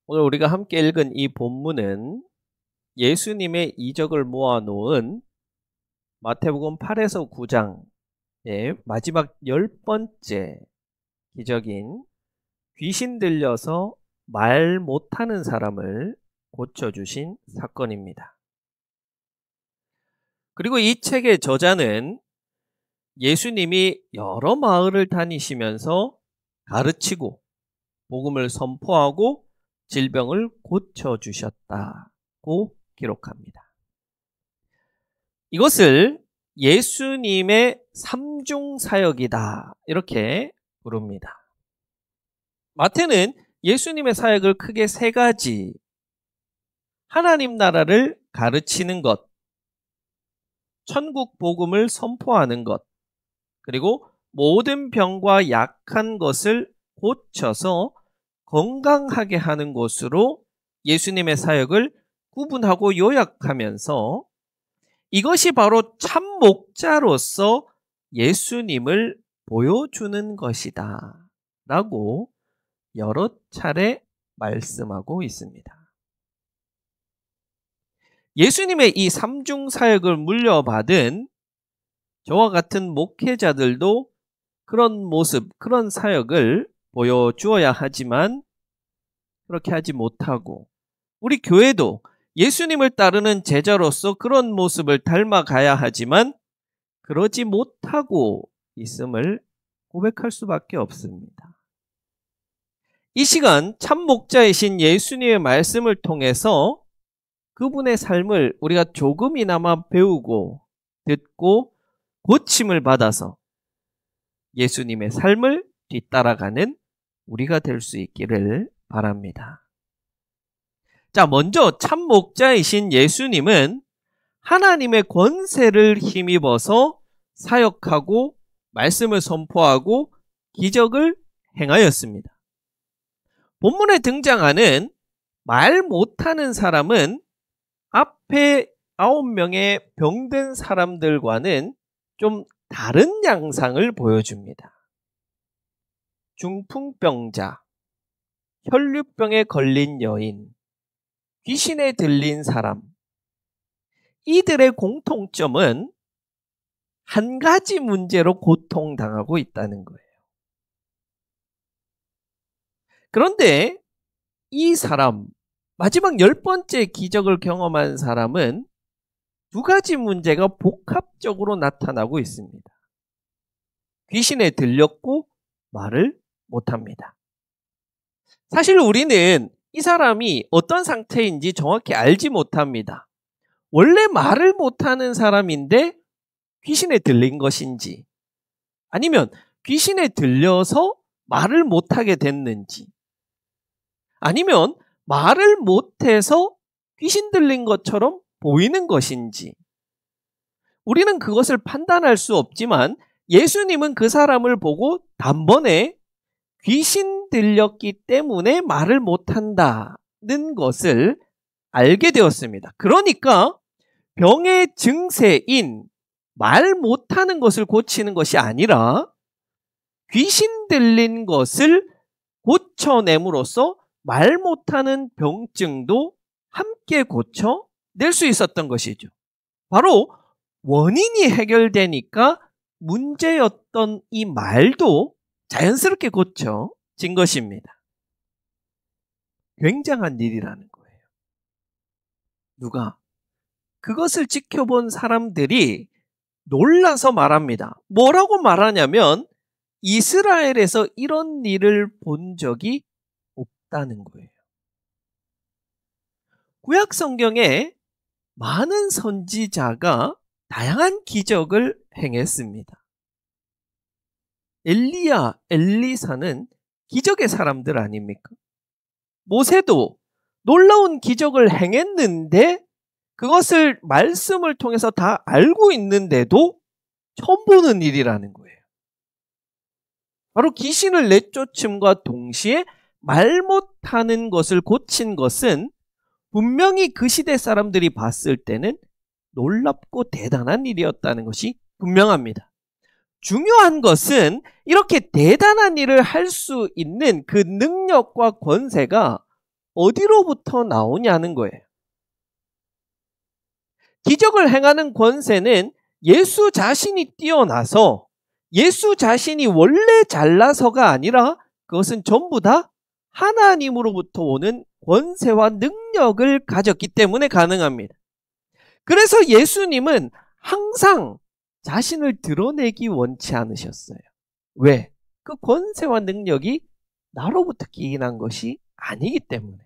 오늘 우리가 함께 읽은 이 본문은 예수님의 이적을 모아놓은 마태복음 8에서 9장의 마지막 10번째 기적인 귀신 들려서 말 못하는 사람을 고쳐주신 사건입니다. 그리고 이 책의 저자는 예수님이 여러 마을을 다니시면서 가르치고 복음을 선포하고 질병을 고쳐주셨다고 기록합니다. 이것을 예수님의 삼중사역이다 이렇게 부릅니다. 마태는 예수님의 사역을 크게 세 가지, 하나님 나라를 가르치는 것, 천국 복음을 선포하는 것, 그리고 모든 병과 약한 것을 고쳐서 건강하게 하는 것으로 예수님의 사역을 구분하고 요약하면서 이것이 바로 참 목자로서 예수님을 보여주는 것이다 라고 여러 차례 말씀하고 있습니다. 예수님의 이 삼중사역을 물려받은 저와 같은 목회자들도 그런 모습, 그런 사역을 보여주어야 하지만 그렇게 하지 못하고, 우리 교회도 예수님을 따르는 제자로서 그런 모습을 닮아가야 하지만 그러지 못하고 있음을 고백할 수밖에 없습니다. 이 시간 참 목자이신 예수님의 말씀을 통해서 그분의 삶을 우리가 조금이나마 배우고 듣고 고침을 받아서 예수님의 삶을 뒤따라가는 우리가 될 수 있기를 바랍니다. 자, 먼저 참 목자이신 예수님은 하나님의 권세를 힘입어서 사역하고 말씀을 선포하고 기적을 행하였습니다. 본문에 등장하는 말 못하는 사람은 앞에 9명의 병든 사람들과는 좀 다른 양상을 보여줍니다. 중풍병자, 혈류병에 걸린 여인, 귀신에 들린 사람, 이들의 공통점은 한 가지 문제로 고통당하고 있다는 거예요. 그런데 이 사람, 마지막 10번째 기적을 경험한 사람은 두 가지 문제가 복합적으로 나타나고 있습니다. 귀신에 들렸고 말을 못합니다. 사실 우리는 이 사람이 어떤 상태인지 정확히 알지 못합니다. 원래 말을 못하는 사람인데 귀신에 들린 것인지, 아니면 귀신에 들려서 말을 못하게 됐는지, 아니면 말을 못해서 귀신 들린 것처럼 보이는 것인지, 우리는 그것을 판단할 수 없지만 예수님은 그 사람을 보고 단번에 귀신 들렸기 때문에 말을 못한다는 것을 알게 되었습니다. 그러니까 병의 증세인 말 못하는 것을 고치는 것이 아니라 귀신 들린 것을 고쳐냄으로써 말 못하는 병증도 함께 고쳐낼 수 있었던 것이죠. 바로 원인이 해결되니까 문제였던 이 말도 자연스럽게 고쳐진 것입니다. 굉장한 일이라는 거예요. 누가? 그것을 지켜본 사람들이 놀라서 말합니다. 뭐라고 말하냐면 이스라엘에서 이런 일을 본 적이 없다는 거예요. 구약 성경에 많은 선지자가 다양한 기적을 행했습니다. 엘리야, 엘리사는 기적의 사람들 아닙니까? 모세도 놀라운 기적을 행했는데 그것을 말씀을 통해서 다 알고 있는데도 처음 보는 일이라는 거예요. 바로 귀신을 내쫓음과 동시에 말 못하는 것을 고친 것은 분명히 그 시대 사람들이 봤을 때는 놀랍고 대단한 일이었다는 것이 분명합니다. 중요한 것은 이렇게 대단한 일을 할 수 있는 그 능력과 권세가 어디로부터 나오냐는 거예요. 기적을 행하는 권세는 예수 자신이 뛰어나서 예수 자신이 원래 잘나서가 아니라 그것은 전부 다 하나님으로부터 오는 권세와 능력을 가졌기 때문에 가능합니다. 그래서 예수님은 항상 자신을 드러내기 원치 않으셨어요. 왜? 그 권세와 능력이 나로부터 기인한 것이 아니기 때문에.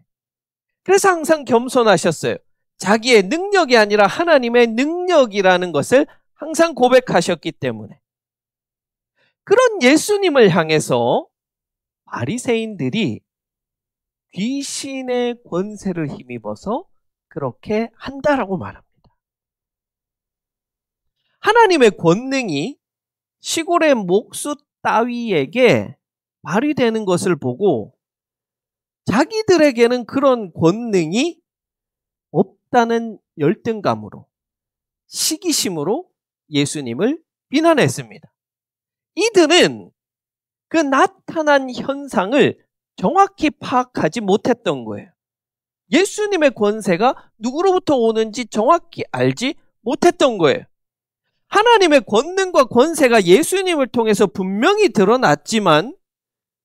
그래서 항상 겸손하셨어요. 자기의 능력이 아니라 하나님의 능력이라는 것을 항상 고백하셨기 때문에. 그런 예수님을 향해서 바리새인들이 귀신의 권세를 힘입어서 그렇게 한다라고 말합니다. 하나님의 권능이 시골의 목수 따위에게 발휘되는 것을 보고 자기들에게는 그런 권능이 없다는 열등감으로 시기심으로 예수님을 비난했습니다. 이들은 그 나타난 현상을 정확히 파악하지 못했던 거예요. 예수님의 권세가 누구로부터 오는지 정확히 알지 못했던 거예요. 하나님의 권능과 권세가 예수님을 통해서 분명히 드러났지만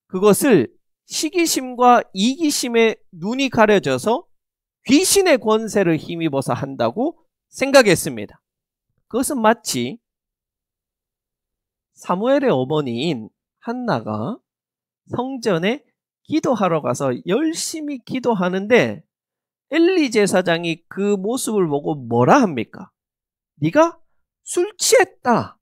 그것을 시기심과 이기심에 눈이 가려져서 귀신의 권세를 힘입어서 한다고 생각했습니다. 그것은 마치 사무엘의 어머니인 한나가 성전에 기도하러 가서 열심히 기도하는데 엘리 제사장이 그 모습을 보고 뭐라 합니까? 네가 술 취했다.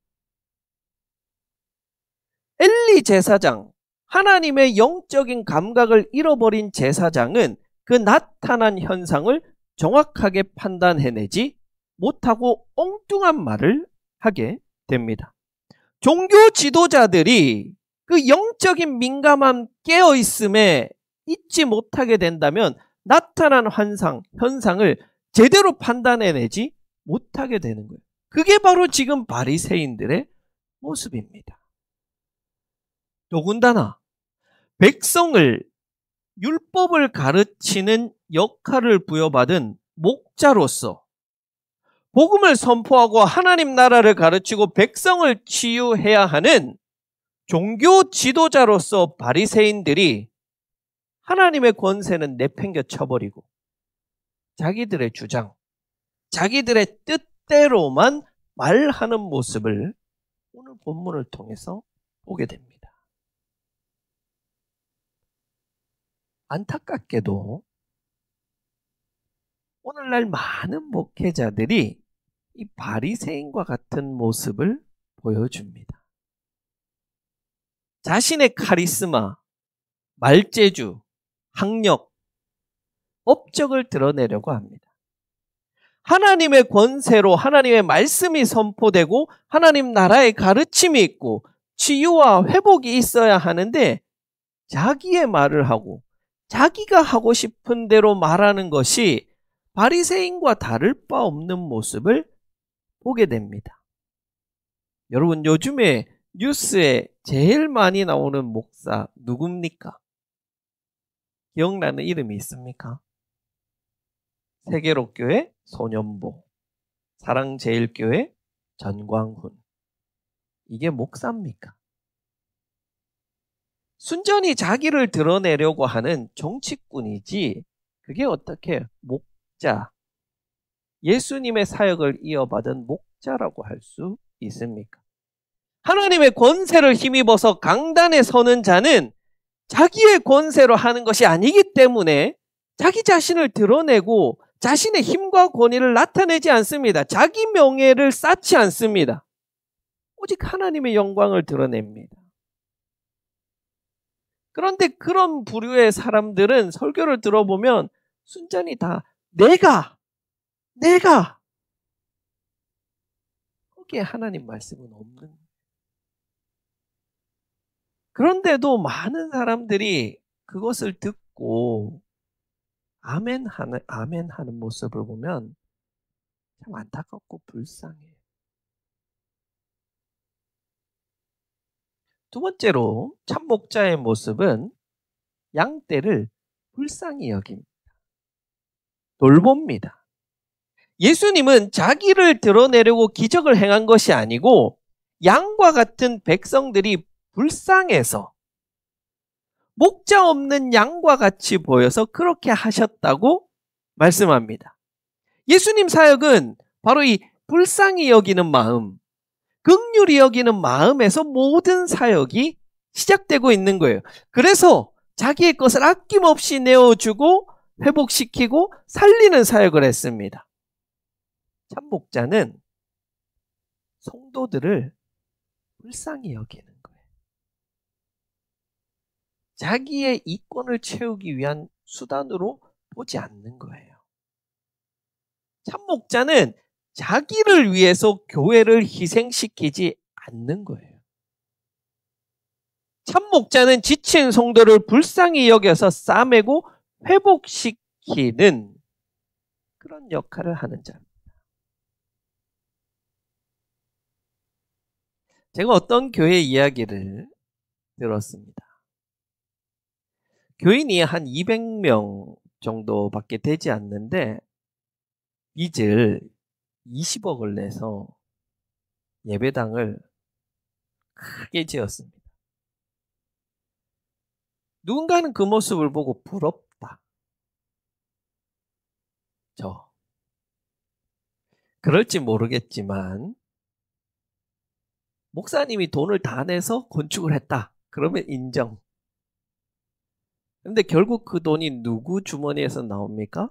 엘리 제사장, 하나님의 영적인 감각을 잃어버린 제사장은 그 나타난 현상을 정확하게 판단해내지 못하고 엉뚱한 말을 하게 됩니다. 종교 지도자들이 그 영적인 민감함 깨어있음에 잊지 못하게 된다면 나타난 현상을 제대로 판단해내지 못하게 되는 거예요. 그게 바로 지금 바리새인들의 모습입니다. 더군다나 백성을 율법을 가르치는 역할을 부여받은 목자로서 복음을 선포하고 하나님 나라를 가르치고 백성을 치유해야 하는 종교 지도자로서 바리새인들이 하나님의 권세는 내팽겨 쳐버리고 자기들의 주장, 자기들의 뜻대로만 말하는 모습을 오늘 본문을 통해서 보게 됩니다. 안타깝게도 오늘날 많은 목회자들이 이 바리새인과 같은 모습을 보여줍니다. 자신의 카리스마, 말재주, 학력, 업적을 드러내려고 합니다. 하나님의 권세로 하나님의 말씀이 선포되고 하나님 나라의 가르침이 있고 치유와 회복이 있어야 하는데 자기의 말을 하고 자기가 하고 싶은 대로 말하는 것이 바리새인과 다를 바 없는 모습을 보게 됩니다. 여러분, 요즘에 뉴스에 제일 많이 나오는 목사 누굽니까? 기억나는 이름이 있습니까? 세계로교회 소년보, 사랑제일교회 전광훈. 이게 목사입니까? 순전히 자기를 드러내려고 하는 정치꾼이지 그게 어떻게 목자, 예수님의 사역을 이어받은 목자라고 할 수 있습니까? 하나님의 권세를 힘입어서 강단에 서는 자는 자기의 권세로 하는 것이 아니기 때문에 자기 자신을 드러내고 자신의 힘과 권위를 나타내지 않습니다. 자기 명예를 쌓지 않습니다. 오직 하나님의 영광을 드러냅니다. 그런데 그런 부류의 사람들은 설교를 들어보면 순전히 다 내가 거기에 하나님 말씀은 없는 거예요. 그런데도 많은 사람들이 그것을 듣고 아멘 하는 모습을 보면 참 안타깝고 불쌍해요. 두 번째로 참 목자의 모습은 양떼를 불쌍히 여깁니다. 돌봅니다. 예수님은 자기를 드러내려고 기적을 행한 것이 아니고 양과 같은 백성들이 불쌍해서 목자 없는 양과 같이 보여서 그렇게 하셨다고 말씀합니다. 예수님 사역은 바로 이 불쌍히 여기는 마음, 긍휼히 여기는 마음에서 모든 사역이 시작되고 있는 거예요. 그래서 자기의 것을 아낌없이 내어주고 회복시키고 살리는 사역을 했습니다. 참 목자는 성도들을 불쌍히 여기는 거예요. 자기의 이권을 채우기 위한 수단으로 보지 않는 거예요. 참 목자는 자기를 위해서 교회를 희생시키지 않는 거예요. 참 목자는 지친 성도를 불쌍히 여겨서 싸매고 회복시키는 그런 역할을 하는 자입니다. 제가 어떤 교회 이야기를 들었습니다. 교인이 한 200명 정도밖에 되지 않는데 빚을 20억을 내서 예배당을 크게 지었습니다. 누군가는 그 모습을 보고 부럽다. 그럴지 모르겠지만 목사님이 돈을 다 내서 건축을 했다. 그러면 인정. 근데 결국 그 돈이 누구 주머니에서 나옵니까?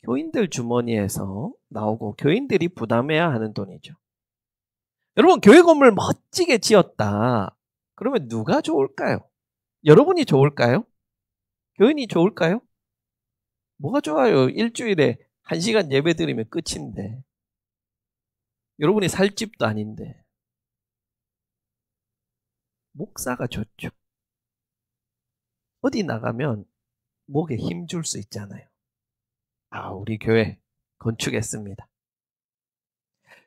교인들 주머니에서 나오고 교인들이 부담해야 하는 돈이죠. 여러분, 교회 건물 멋지게 지었다. 그러면 누가 좋을까요? 여러분이 좋을까요? 교인이 좋을까요? 뭐가 좋아요? 일주일에 1시간 예배 드리면 끝인데. 여러분이 살 집도 아닌데. 목사가 좋죠. 어디 나가면 목에 힘 줄 수 있잖아요. 우리 교회 건축했습니다.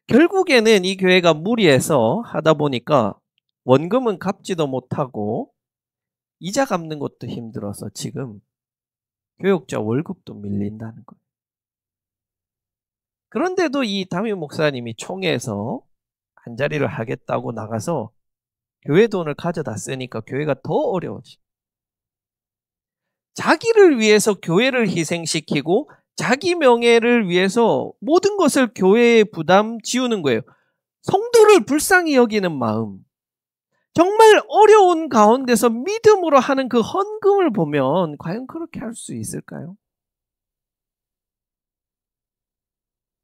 결국에는 이 교회가 무리해서 하다 보니까 원금은 갚지도 못하고 이자 갚는 것도 힘들어서 지금 교역자 월급도 밀린다는 거예요. 그런데도 이 담임 목사님이 총회에서 한자리를 하겠다고 나가서 교회 돈을 가져다 쓰니까 교회가 더 어려워지. 자기를 위해서 교회를 희생시키고 자기 명예를 위해서 모든 것을 교회에 부담 지우는 거예요. 성도를 불쌍히 여기는 마음. 정말 어려운 가운데서 믿음으로 하는 그 헌금을 보면 과연 그렇게 할 수 있을까요?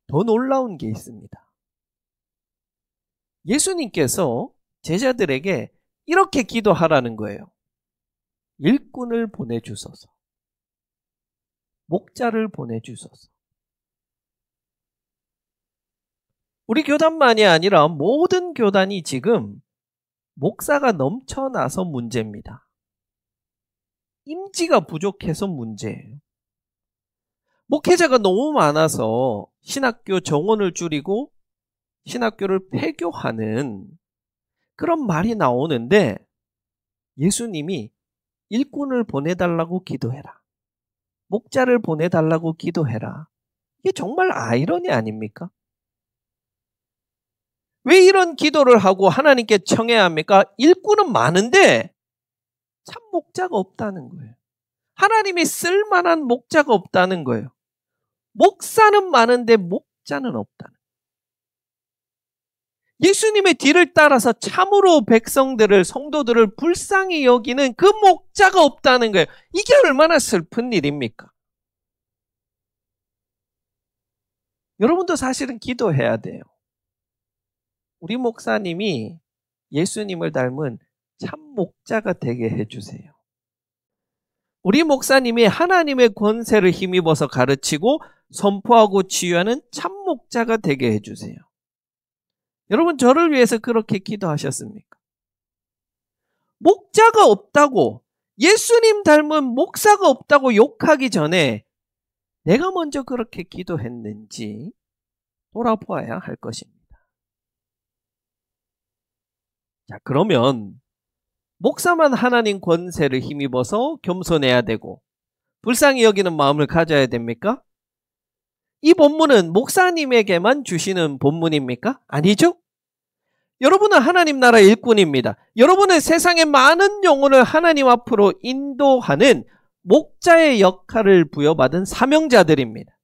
더 놀라운 게 있습니다. 예수님께서 제자들에게 이렇게 기도하라는 거예요. 일꾼을 보내주소서. 목자를 보내주소서. 우리 교단만이 아니라 모든 교단이 지금 목사가 넘쳐나서 문제입니다. 임지가 부족해서 문제예요. 목회자가 너무 많아서 신학교 정원을 줄이고 신학교를 폐교하는 그런 말이 나오는데 예수님이 일꾼을 보내달라고 기도해라. 목자를 보내달라고 기도해라. 이게 정말 아이러니 아닙니까? 왜 이런 기도를 하고 하나님께 청해야 합니까? 일꾼은 많은데 참 목자가 없다는 거예요. 하나님이 쓸만한 목자가 없다는 거예요. 목사는 많은데 목자는 없다는 거예요. 예수님의 뒤를 따라서 참으로 백성들을, 성도들을 불쌍히 여기는 그 목자가 없다는 거예요. 이게 얼마나 슬픈 일입니까? 여러분도 사실은 기도해야 돼요. 우리 목사님이 예수님을 닮은 참 목자가 되게 해주세요. 우리 목사님이 하나님의 권세를 힘입어서 가르치고 선포하고 치유하는 참 목자가 되게 해주세요. 여러분, 저를 위해서 그렇게 기도하셨습니까? 목자가 없다고, 예수님 닮은 목사가 없다고 욕하기 전에 내가 먼저 그렇게 기도했는지 돌아보아야 할 것입니다. 자, 그러면 목사만 하나님 권세를 힘입어서 겸손해야 되고 불쌍히 여기는 마음을 가져야 됩니까? 이 본문은 목사님에게만 주시는 본문입니까? 아니죠? 여러분은 하나님 나라 일꾼입니다. 여러분은 세상의 많은 영혼을 하나님 앞으로 인도하는 목자의 역할을 부여받은 사명자들입니다.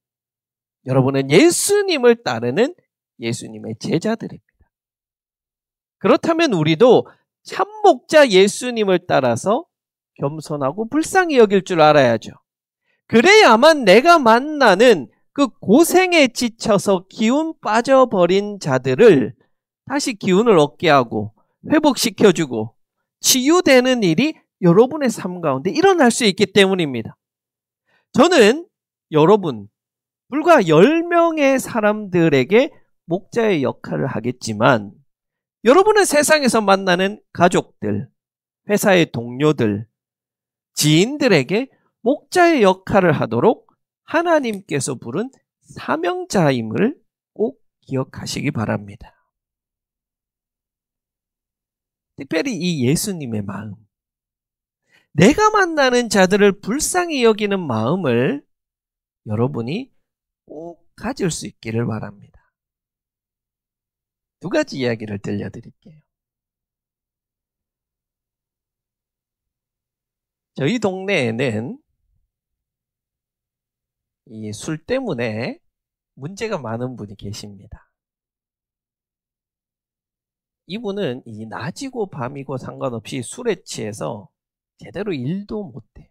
여러분은 예수님을 따르는 예수님의 제자들입니다. 그렇다면 우리도 참 목자 예수님을 따라서 겸손하고 불쌍히 여길 줄 알아야죠. 그래야만 내가 만나는 그 고생에 지쳐서 기운 빠져버린 자들을 다시 기운을 얻게 하고 회복시켜주고 치유되는 일이 여러분의 삶 가운데 일어날 수 있기 때문입니다. 저는 여러분, 불과 10명의 사람들에게 목자의 역할을 하겠지만 여러분은 세상에서 만나는 가족들, 회사의 동료들, 지인들에게 목자의 역할을 하도록 하나님께서 부른 사명자임을 꼭 기억하시기 바랍니다. 특별히 이 예수님의 마음, 내가 만나는 자들을 불쌍히 여기는 마음을 여러분이 꼭 가질 수 있기를 바랍니다. 두 가지 이야기를 들려드릴게요. 저희 동네에는 이 술 때문에 문제가 많은 분이 계십니다. 이분은 이 낮이고 밤이고 상관없이 술에 취해서 제대로 일도 못해요.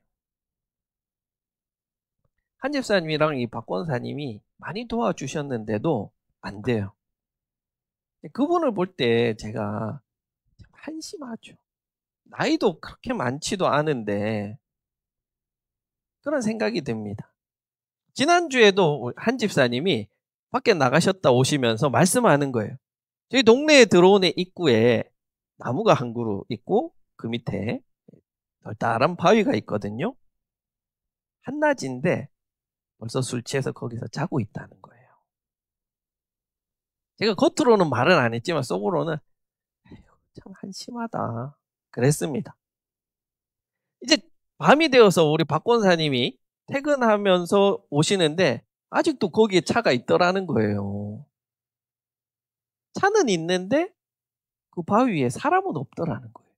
한 집사님이랑 이 박 권사님이 많이 도와주셨는데도 안 돼요. 그분을 볼 때 제가 참 한심하죠. 나이도 그렇게 많지도 않은데 그런 생각이 듭니다. 지난주에도 한 집사님이 밖에 나가셨다 오시면서 말씀하는 거예요. 저희 동네에 들어오는 입구에 나무가 한 그루 있고 그 밑에 널따란 바위가 있거든요. 한낮인데 벌써 술 취해서 거기서 자고 있다는 거예요. 제가 겉으로는 말은 안 했지만 속으로는 참 한심하다 그랬습니다. 이제 밤이 되어서 우리 박 권사님이 퇴근하면서 오시는데 아직도 거기에 차가 있더라는 거예요. 차는 있는데 그 바위 위에 사람은 없더라는 거예요.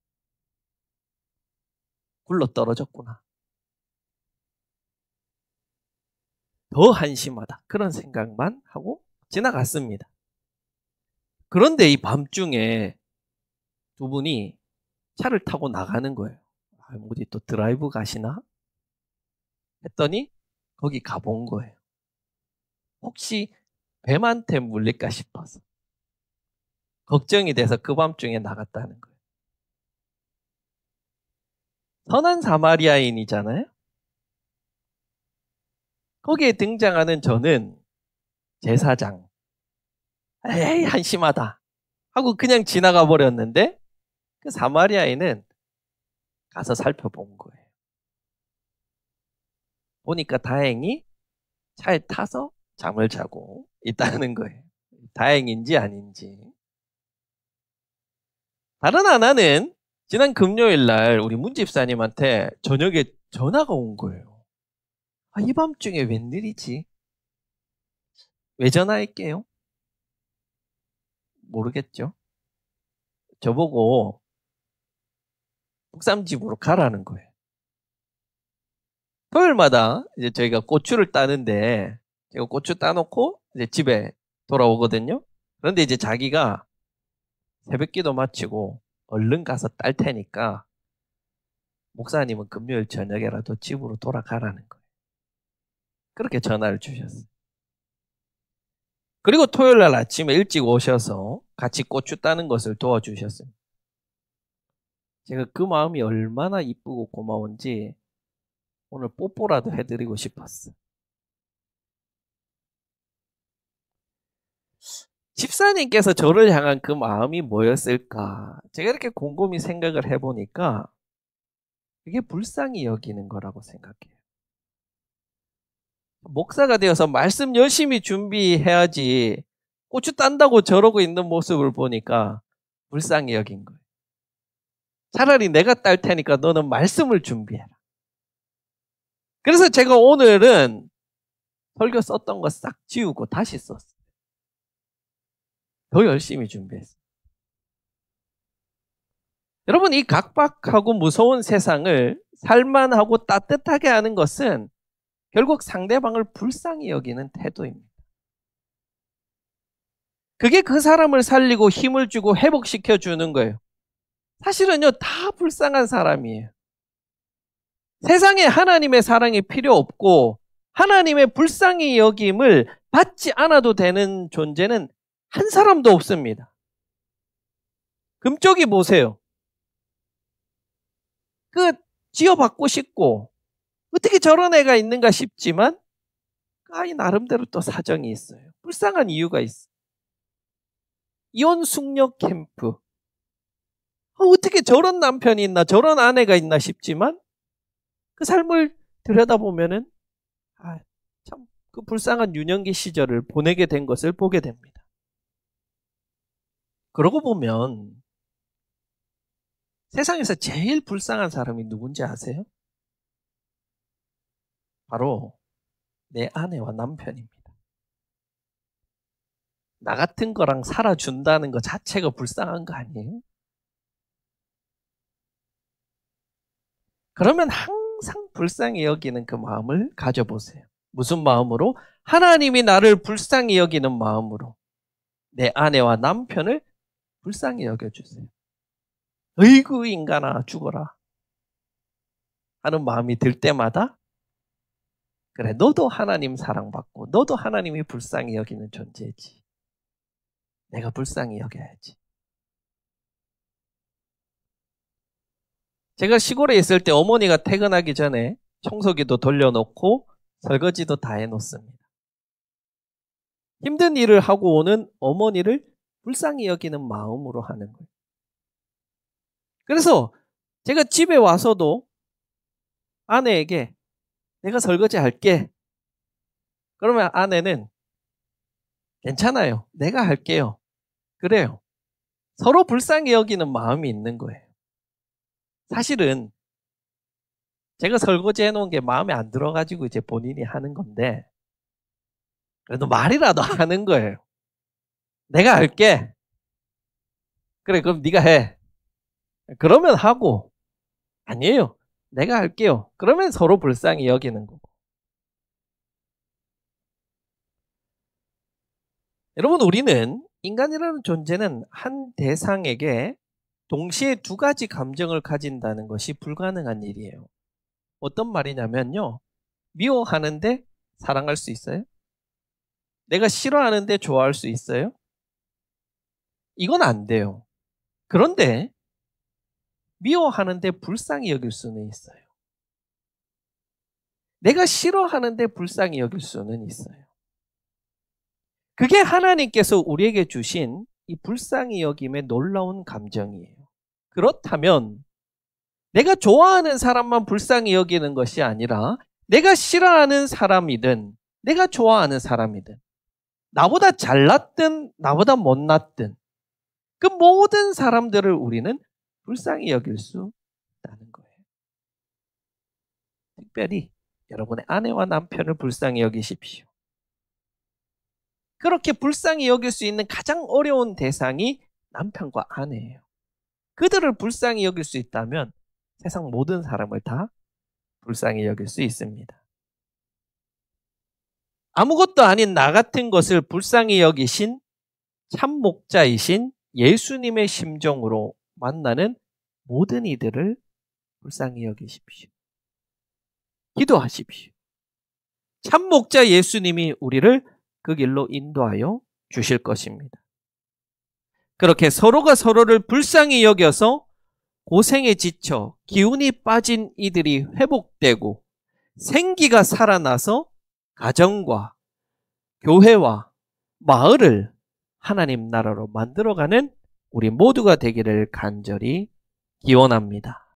굴러 떨어졌구나. 더 한심하다. 그런 생각만 하고 지나갔습니다. 그런데 이 밤중에 두 분이 차를 타고 나가는 거예요. 어디 또 드라이브 가시나? 했더니 거기 가본 거예요. 혹시 뱀한테 물릴까 싶어서 걱정이 돼서 그 밤중에 나갔다는 거예요. 선한 사마리아인이잖아요. 거기에 등장하는 저는 제사장. 에이 한심하다 하고 그냥 지나가 버렸는데 그 사마리아인은 가서 살펴본 거예요. 보니까 다행히 차에 타서 잠을 자고 있다는 거예요. 다행인지 아닌지. 다른 하나는 지난 금요일 날 우리 문 집사님한테 저녁에 전화가 온 거예요. 이 밤중에 웬일이지? 왜 전화할게요? 모르겠죠. 저보고 북삼집으로 가라는 거예요. 토요일마다 이제 저희가 고추를 따는데 제가 고추 따놓고 이제 집에 돌아오거든요. 그런데 이제 자기가 새벽기도 마치고 얼른 가서 딸 테니까 목사님은 금요일 저녁에라도 집으로 돌아가라는 거예요. 그렇게 전화를 주셨어요. 그리고 토요일 날 아침에 일찍 오셔서 같이 고추 따는 것을 도와주셨어요. 제가 그 마음이 얼마나 이쁘고 고마운지 오늘 뽀뽀라도 해드리고 싶었어요. 집사님께서 저를 향한 그 마음이 뭐였을까? 제가 이렇게 곰곰이 생각을 해보니까 그게 불쌍히 여기는 거라고 생각해요. 목사가 되어서 말씀 열심히 준비해야지 고추 딴다고 저러고 있는 모습을 보니까 불쌍히 여긴 거예요. 차라리 내가 딸 테니까 너는 말씀을 준비해라. 그래서 제가 오늘은 설교 썼던 거 싹 지우고 다시 썼어요. 더 열심히 준비했어요. 여러분, 이 각박하고 무서운 세상을 살만하고 따뜻하게 하는 것은 결국 상대방을 불쌍히 여기는 태도입니다. 그게 그 사람을 살리고 힘을 주고 회복시켜 주는 거예요. 사실은요, 다 불쌍한 사람이에요. 세상에 하나님의 사랑이 필요 없고 하나님의 불쌍히 여김을 받지 않아도 되는 존재는 한 사람도 없습니다. 금쪽이 보세요. 지어받고 싶고 어떻게 저런 애가 있는가 싶지만 그 아이 나름대로 또 사정이 있어요. 불쌍한 이유가 있어요. 이혼 숙녀 캠프. 어떻게 저런 남편이 있나 저런 아내가 있나 싶지만 그 삶을 들여다보면은 참 그 불쌍한 유년기 시절을 보내게 된 것을 보게 됩니다. 그러고 보면 세상에서 제일 불쌍한 사람이 누군지 아세요? 바로 내 아내와 남편입니다. 나 같은 거랑 살아준다는 것 자체가 불쌍한 거 아니에요? 그러면 항상 불쌍히 여기는 그 마음을 가져보세요. 무슨 마음으로? 하나님이 나를 불쌍히 여기는 마음으로 내 아내와 남편을 불쌍히 여겨주세요. 어이구 인간아 죽어라 하는 마음이 들 때마다 그래, 너도 하나님 사랑받고 너도 하나님이 불쌍히 여기는 존재지. 내가 불쌍히 여겨야지. 제가 시골에 있을 때 어머니가 퇴근하기 전에 청소기도 돌려놓고 설거지도 다 해놓습니다. 힘든 일을 하고 오는 어머니를 불쌍히 여기는 마음으로 하는 거예요. 그래서 제가 집에 와서도 아내에게 내가 설거지 할게. 그러면 아내는 괜찮아요. 내가 할게요. 그래요. 서로 불쌍히 여기는 마음이 있는 거예요. 사실은 제가 설거지 해놓은 게 마음에 안 들어가지고 이제 본인이 하는 건데 그래도 말이라도 하는 거예요. 내가 할게. 그래, 그럼 네가 해. 그러면 하고 아니에요. 내가 할게요. 그러면 서로 불쌍히 여기는 거고. 여러분, 우리는 인간이라는 존재는 한 대상에게 동시에 두 가지 감정을 가진다는 것이 불가능한 일이에요. 어떤 말이냐면요. 미워하는데 사랑할 수 있어요? 내가 싫어하는데 좋아할 수 있어요? 이건 안 돼요. 그런데 미워하는데 불쌍히 여길 수는 있어요. 내가 싫어하는데 불쌍히 여길 수는 있어요. 그게 하나님께서 우리에게 주신 이 불쌍히 여김의 놀라운 감정이에요. 그렇다면 내가 좋아하는 사람만 불쌍히 여기는 것이 아니라 내가 싫어하는 사람이든 내가 좋아하는 사람이든 나보다 잘났든 나보다 못났든 그 모든 사람들을 우리는 불쌍히 여길 수 있다는 거예요. 특별히 여러분의 아내와 남편을 불쌍히 여기십시오. 그렇게 불쌍히 여길 수 있는 가장 어려운 대상이 남편과 아내예요. 그들을 불쌍히 여길 수 있다면 세상 모든 사람을 다 불쌍히 여길 수 있습니다. 아무것도 아닌 나 같은 것을 불쌍히 여기신 참 목자이신 예수님의 심정으로 만나는 모든 이들을 불쌍히 여기십시오. 기도하십시오. 참 목자 예수님이 우리를 그 길로 인도하여 주실 것입니다. 그렇게 서로가 서로를 불쌍히 여겨서 고생에 지쳐 기운이 빠진 이들이 회복되고 생기가 살아나서 가정과 교회와 마을을 하나님 나라로 만들어가는 우리 모두가 되기를 간절히 기원합니다.